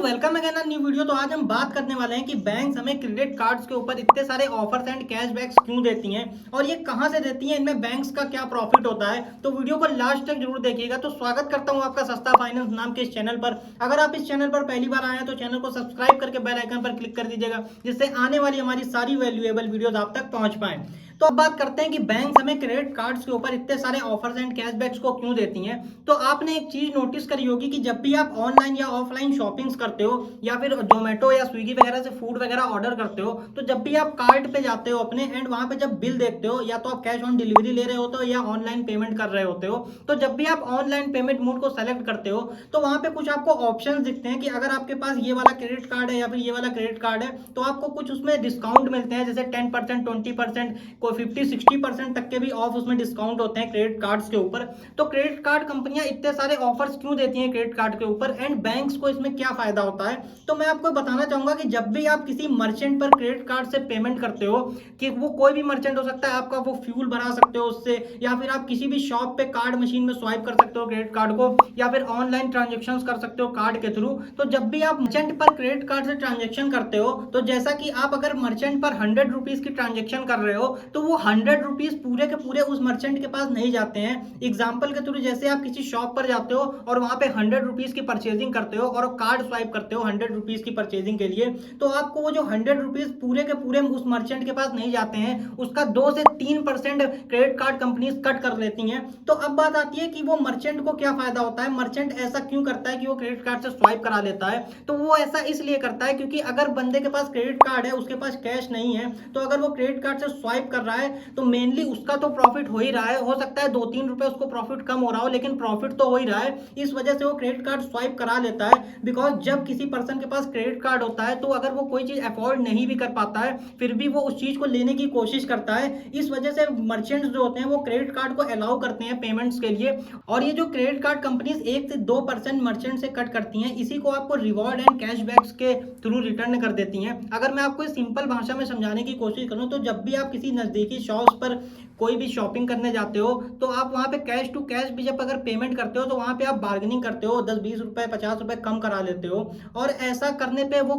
Welcome again new video. तो आज हम बात करने वाले हैं कि बैंक्स हमें क्रेडिट कार्ड्स के ऊपर इतने सारे ऑफर्स एंड कैशबैक्स क्यों देती हैं और ये कहां से देती हैं, इनमें बैंक्स का क्या प्रॉफिट होता है। तो वीडियो को लास्ट तक जरूर देखिएगा। तो स्वागत करता हूं आपका सस्ता फाइनेंस नाम के इस चैनल पर। अगर आप इस चैनल पर पहली बार आए हैं तो चैनल को सब्सक्राइब करके बेल आइकन पर क्लिक कर दीजिएगा, जिससे आने वाली हमारी सारी वैल्यूएबल वीडियोस आप तक पहुंच पाए। तो अब बात करते हैं कि बैंक हमें क्रेडिट कार्ड्स के ऊपर इतने सारे ऑफर्स एंड कैशबैक्स को क्यों देती हैं। तो आपने एक चीज नोटिस करी होगी कि जब भी आप ऑनलाइन या ऑफलाइन शॉपिंग्स करते हो या फिर जोमेटो या स्विगी वगैरह से फूड वगैरह ऑर्डर करते हो, तो जब भी आप कार्ड पे जाते हो अपने एंड वहां पे जब बिल देखते हो, या तो आप कैश ऑन डिलीवरी ले रहे होते हो या ऑनलाइन पेमेंट कर रहे होते हो, तो जब भी आप ऑनलाइन पेमेंट मोड को सेलेक्ट करते हो तो वहां पे कुछ आपको ऑप्शंस दिखते हैं कि अगर आपके पास ये वाला क्रेडिट कार्ड है या फिर ये वाला क्रेडिट कार्ड है तो आपको कुछ उसमें डिस्काउंट मिलते हैं, जैसे 10%, 20%, कोई 50-60% तक के भी ऑफ उसमें डिस्काउंट होते हैं क्रेडिट कार्ड्स के ऊपर। तो क्रेडिट कार्ड कंपनियां इतने सारे ऑफर्स क्यों देती हैं क्रेडिट कार्ड के ऊपर एंड बैंक्स को इसमें क्या फायदा होता है। तो मैं आपको बताना चाहूंगा कि जब भी आप किसी मर्चेंट पर क्रेडिट कार्ड से पेमेंट करते हो, कि वो कोई भी मर्चेंट हो सकता है, आपका वो फ्यूल भरा सकते हो उससे, या फिर आप किसी भी शॉप पे कार्ड मशीन में स्वाइप कर सकते हो क्रेडिट कार्ड को, या फिर ऑनलाइन ट्रांजेक्शन कर सकते हो कार्ड के थ्रू। तो जब भी आप मर्चेंट पर क्रेडिट कार्ड से ट्रांजेक्शन करते हो, तो जैसा कि आप अगर मर्चेंट पर 100 रुपीज की ट्रांजेक्शन कर रहे हो तो वो 100 रुपीज पूरे के पूरे उस मर्चेंट के पास नहीं जाते हैं। एग्जाम्पल के थ्रू जैसे आप किसी शॉप पर जाते हो और वहां पे 100 रुपीज की परचेजिंग करते हो और कार्ड स्वाइप करते हो 100 रुपीज की परचेजिंग के लिए, तो आपको वो जो 100 रुपीज पूरे के पूरे उस मर्चेंट के पास नहीं जाते हैं, उसका 2 से 3% क्रेडिट कार्ड कंपनीज कट कर लेती हैं। तो अब बात आती है कि वो मर्चेंट को क्या फायदा होता है, मर्चेंट ऐसा क्यों करता है कि वो क्रेडिट कार्ड से स्वाइप करा लेता है। तो वो ऐसा इसलिए करता है क्योंकि अगर बंदे के पास क्रेडिट कार्ड है, उसके पास कैश नहीं है, तो अगर वो क्रेडिट कार्ड से स्वाइप कर रहा है तो मेनली उसका तो प्रॉफिट हो ही रहा है। हो सकता है 2-3 रुपए उसको प्रॉफिट कम हो रहा हो, लेकिन प्रॉफिट तो हो ही रहा है। इस वजह से वो क्रेडिट कार्ड स्वाइप करा लेता है। बिकॉज जब किसी पर्सन के पास क्रेडिट कार्ड होता है तो अगर वो कोई चीज अफोर्ड नहीं भी कर पाता है, फिर भी वो उस चीज को लेने की कोशिश करता है। इस वजह से मर्चेंट्स जो होते हैं वो क्रेडिट कार्ड को अलाउ करते हैं पेमेंट्स के लिए। और ये जो क्रेडिट कार्ड कंपनीज 1 से 2% मर्चेंट से कट करती हैं, इसी को आपको रिवॉर्ड एंड कैशबैक्स के थ्रू रिटर्न कर देती हैं। अगर मैं आपको सिंपल भाषा में समझाने की कोशिश करूं तो जब भी आप किसी नजदीकी शॉप्स पर कोई भी शॉपिंग करने जाते हो तो आप वहां पे कैश टू कैश भी जब अगर पेमेंट करते हो तो वहां पे आप बार्गेनिंग करते हो, 10-20 रुपए 50 रुपए कम करा लेते हो। और ऐसा करने पे वो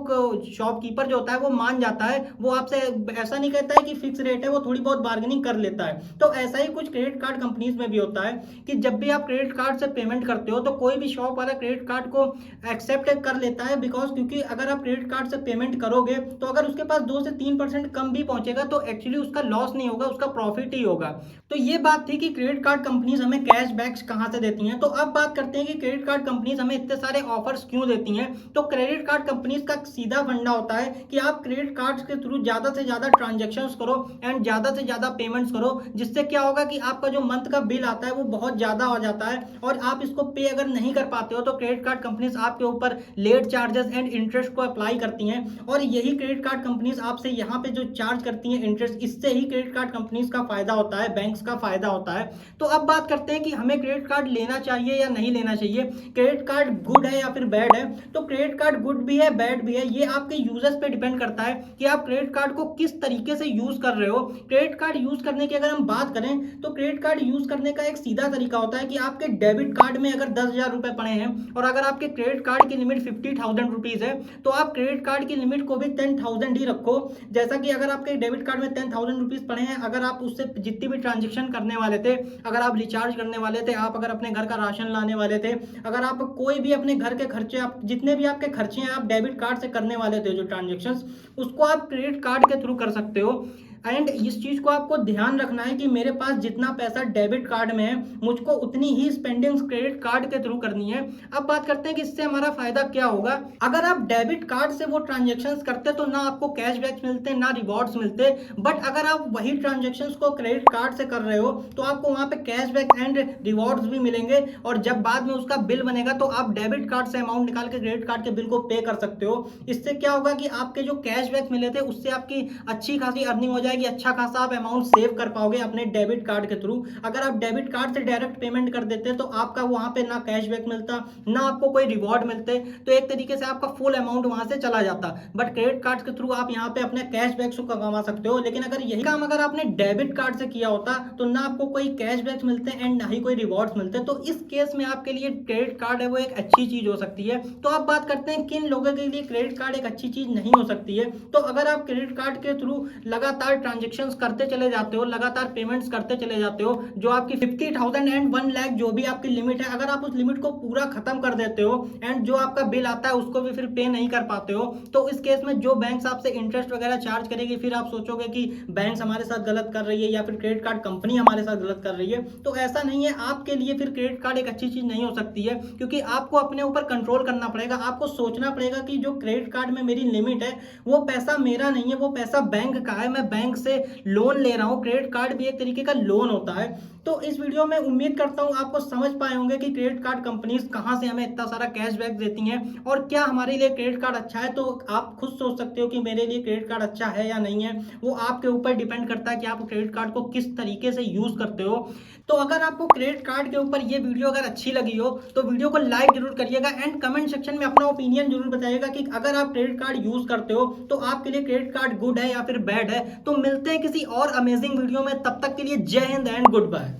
शॉपकीपर जो होता है वो मान जाता है, वो आपसे ऐसा नहीं कहता है कि फिक्स रेट है, वो थोड़ी बहुत बार्गेनिंग कर लेता है। तो ऐसा ही कुछ क्रेडिट कार्ड कंपनीज में भी होता है कि जब भी आप क्रेडिट कार्ड से पेमेंट करते हो तो कोई भी शॉप वाला क्रेडिट कार्ड को एक्सेप्ट कर लेता है। बिकॉज क्योंकि अगर आप क्रेडिट कार्ड से पेमेंट करोगे तो अगर उसके पास 2 से 3% कम भी पहुंचेगा तो एक्चुअली उसका लॉस नहीं होगा, उसका प्रॉफिट ही होगा। तो ये बात थी कि क्रेडिट कार्ड कंपनीज हमें कैशबैक्स कहां से देती हैं। तो अब बात करते हैं कि क्रेडिट कार्ड कंपनीज हमें इतने सारे ऑफर्स क्यों देती हैं। तो क्रेडिट कार्ड कंपनीज का सीधा फंडा होता है कि आप क्रेडिट कार्ड के थ्रू ज्यादा से ज्यादा ट्रांजेक्शन करो एंड ज्यादा से ज्यादा पेमेंट्स करो, जिससे क्या होगा कि आपका जो मंथ का बिल आता है वो बहुत ज्यादा हो जाता है और आप इसको पे अगर नहीं कर पाते हो तो क्रेडिट कार्ड कंपनीज आपके ऊपर लेट चार्जेस एंड इंटरेस्ट को अप्लाई करती हैं। और यही क्रेडिट कार्ड कंपनीज आपसे यहाँ पे जो चार्ज करती हैं इंटरेस्ट, इससे ही क्रेडिट कार्ड कंपनीज का फायदा होता है, बैंक्स का फायदा होता है। तो अब बात करते हैं कि हमें क्रेडिट कार्ड लेना चाहिए या नहीं लेना चाहिए, क्रेडिट कार्ड गुड है या फिर बैड है। तो क्रेडिट कार्ड गुड भी है बैड भी है, ये आपके यूजर्स पे डिपेंड करता है कि आप क्रेडिट कार्ड को किस तरीके से यूज कर रहे हो। क्रेडिट कार्ड यूज करने की अगर हम बात करें तो क्रेडिट कार्ड यूज करने का एक सीधा तरीका होता है कि आपके डेबिट कार्ड में अगर 10,000 रुपए पड़े हैं और अगर आपके क्रेडिट कार्ड की लिमिट 50,000 रुपीज है, तो आप क्रेडिट कार्ड की लिमिट को भी 10,000 ही रखो। जैसा कि अगर आपके डेबिट कार्ड में 10,000 रुपीज पड़े हैं, अगर आप उससे जितनी भी ट्रांजेक्शन करने वाले थे, अगर आप रिचार्ज करने वाले थे, आप अगर अपने घर का राशन लाने वाले थे, अगर आप कोई भी अपने घर के खर्चे, आप जितने भी आपके खर्चे हैं आप डेबिट कार्ड से करने वाले थे जो ट्रांजेक्शन्स, उसको आप क्रेडिट कार्ड के थ्रू कर सकते हो। एंड इस चीज को आपको ध्यान रखना है कि मेरे पास जितना पैसा डेबिट कार्ड में है मुझको उतनी ही स्पेंडिंग्स क्रेडिट कार्ड के थ्रू करनी है। अब बात करते हैं कि इससे हमारा फायदा क्या होगा। अगर आप डेबिट कार्ड से वो ट्रांजेक्शन्स करते तो ना आपको कैशबैक मिलते ना रिवॉर्ड्स मिलते, बट अगर आप वही ट्रांजेक्शन्स को क्रेडिट कार्ड से कर रहे हो तो आपको वहां पे कैशबैक एंड रिवॉर्ड्स भी मिलेंगे और जब बाद में उसका बिल बनेगा तो आप डेबिट कार्ड से अमाउंट निकाल के क्रेडिट कार्ड के बिल को पे कर सकते हो। इससे क्या होगा कि आपके जो कैशबैक मिले थे उससे आपकी अच्छी खासी अर्निंग हो जाएगी जाएगी, अच्छा खासा आप अमाउंट सेव कर पाओगे अपने डेबिट कार्ड के थ्रू। अगर आप डेबिट कार्ड से डायरेक्ट पेमेंट कर देते तो आपका वहां पे ना कैशबैक मिलता, ना आपको कोई रिवॉर्ड मिलते, तो एक तरीके से आपका फुल अमाउंट वहां से चला जाता। बट क्रेडिट कार्ड के थ्रू आप यहाँ पे अपने कैशबैक को कमा सकते हो। लेकिन अगर यही काम अगर आपने डेबिट कार्ड से किया होता तो ना आपको कोई कैशबैक मिलते एंड ना ही कोई रिवॉर्ड्स मिलते। तो इस केस में आपके लिए क्रेडिट कार्ड है वो एक अच्छी चीज हो सकती है। तो आप बात करते हैं किन लोगों के लिए क्रेडिट कार्ड एक अच्छी चीज नहीं हो सकती है। तो अगर आप क्रेडिट कार्ड के थ्रू लगातार ट्रांजेक्शन करते चले जाते हो, लगातार पेमेंट्स करते चले जाते हो, जो आपकी 50,000 एंड 1 लाख जो भी आपकी लिमिट है, अगर आप उस लिमिट को पूरा खत्म कर देते हो एंड जो आपका बिल आता है उसको भी फिर पे नहीं कर पाते हो, तो इस केस में जो बैंक आपसे इंटरेस्ट वगैरह चार्ज करेगी, फिर आप सोचोगे कि बैंक हमारे साथ गलत कर रही है या फिर क्रेडिट कार्ड कंपनी हमारे साथ गलत कर रही है। तो ऐसा नहीं है, आपके लिए फिर क्रेडिट कार्ड एक अच्छी चीज नहीं हो सकती है, क्योंकि आपको अपने ऊपर कंट्रोल करना पड़ेगा। आपको सोचना पड़ेगा कि जो क्रेडिट कार्ड में मेरी लिमिट है वो पैसा मेरा नहीं है, वो पैसा बैंक का है, मैं बैंक से लोन ले रहा हूं। क्रेडिट कार्ड भी एक तरीके का लोन होता है। तो इस वीडियो में उम्मीद करता हूं आपको समझ पाए होंगे कि क्रेडिट कार्ड कंपनीज कहां से हमें इतना सारा कैशबैक देती हैं और क्या हमारे लिए क्रेडिट कार्ड अच्छा है। तो आप खुद सोच सकते हो कि मेरे लिए क्रेडिट कार्ड अच्छा है या नहीं है, वो आपके ऊपर डिपेंड करता है कि आप क्रेडिट कार्ड को किस तरीके से यूज करते हो। तो अगर आपको क्रेडिट कार्ड के ऊपर ये वीडियो अगर अच्छी लगी हो तो वीडियो को लाइक जरूर करिएगा एंड कमेंट सेक्शन में अपना ओपिनियन जरूर बताइएगा कि अगर आप क्रेडिट कार्ड यूज करते हो तो आपके लिए क्रेडिट कार्ड गुड है या फिर बैड है। तो मिलते हैं किसी और अमेजिंग वीडियो में, तब तक के लिए जय हिंद एंड गुड बाय।